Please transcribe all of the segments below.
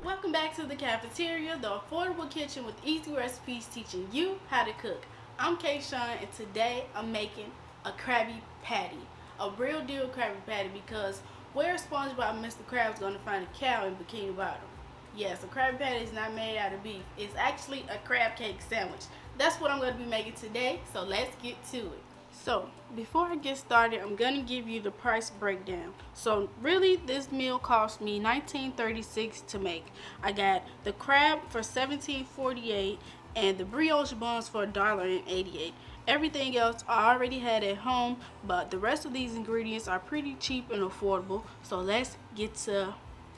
Welcome back to the cafeteria, the affordable kitchen with easy recipes teaching you how to cook. I'm Kayshawn, and today I'm making a Krabby Patty, a real deal Krabby Patty, because where SpongeBob Mr. Krabs gonna find a cow in Bikini Bottom? Yes, a Krabby Patty is not made out of beef. It's actually a crab cake sandwich. That's what I'm going to be making today, so let's get to it. So, before I get started, I'm going to give you the price breakdown. So, really, this meal cost me $19.36 to make. I got the crab for $17.48 and the brioche buns for $1.88. Everything else I already had at home, but the rest of these ingredients are pretty cheap and affordable. So, let's get to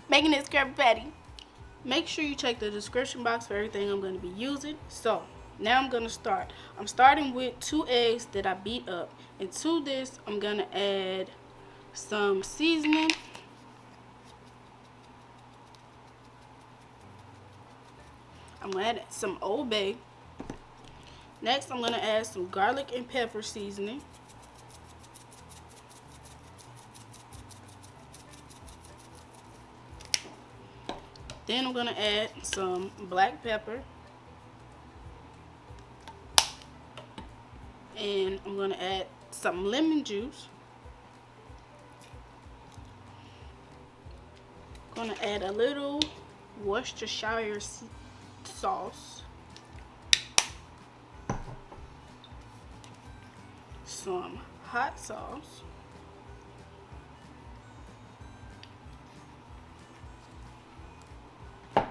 making this Krabby Patty. Make sure you check the description box for everything I'm going to be using. So, now I'm going to start. I'm starting with 2 eggs that I beat up. And to this, I'm going to add some seasoning. I'm going to add some Old Bay. Next, I'm going to add some garlic and pepper seasoning. Then I'm going to add some black pepper. And I'm going to add some lemon juice. I'm going to add a little Worcestershire sauce. Some hot sauce. And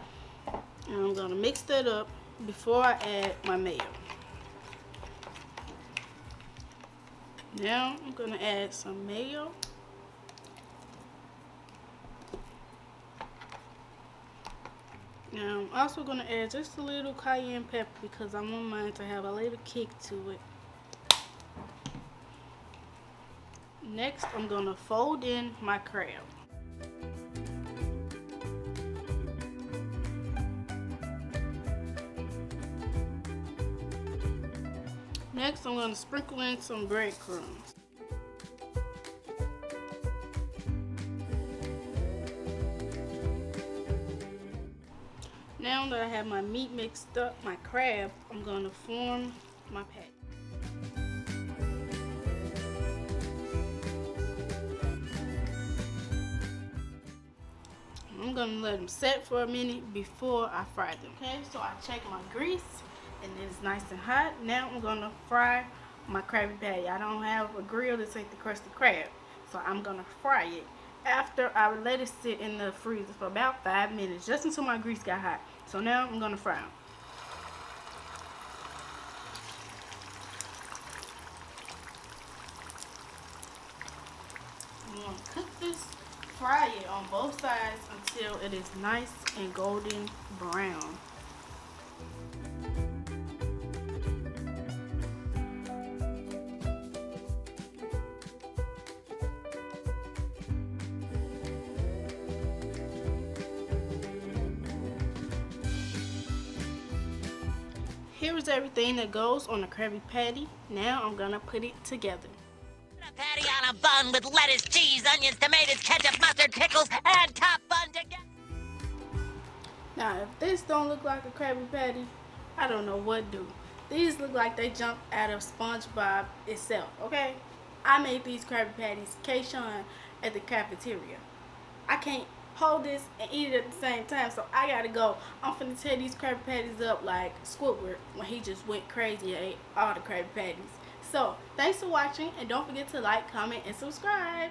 I'm going to mix that up before I add my mayo. Now I'm going to add some mayo. Now I'm also going to add just a little cayenne pepper because I want mine to have a little kick to it. Next, I'm going to fold in my crab. Next, I'm going to sprinkle in some breadcrumbs. Now that I have my meat mixed up, my crab, I'm going to form my patty. I'm going to let them set for a minute before I fry them. Okay, so I check my grease. And it's nice and hot. Now I'm going to fry my Krabby Patty. I don't have a grill to take the crusty crab, so I'm going to fry it after I let it sit in the freezer for about 5 minutes, just until my grease got hot. So now I'm going to fry them. I'm going to cook this, fry it on both sides until it is nice and golden brown. Here is everything that goes on a Krabby Patty. Now I'm gonna put it together. A patty on a bun with lettuce, cheese, onions, tomatoes, ketchup, mustard, pickles, and top bun together. Now, if this don't look like a Krabby Patty, I don't know what do. These look like they jumped out of SpongeBob itself, okay? I made these Krabby Patties, Kayshawn, at the cafeteria. I can't hold this and eat it at the same time, so I gotta go. I'm finna tear these Krabby Patties up like Squidward when he just went crazy and ate all the Krabby Patties. So, thanks for watching, and don't forget to like, comment, and subscribe.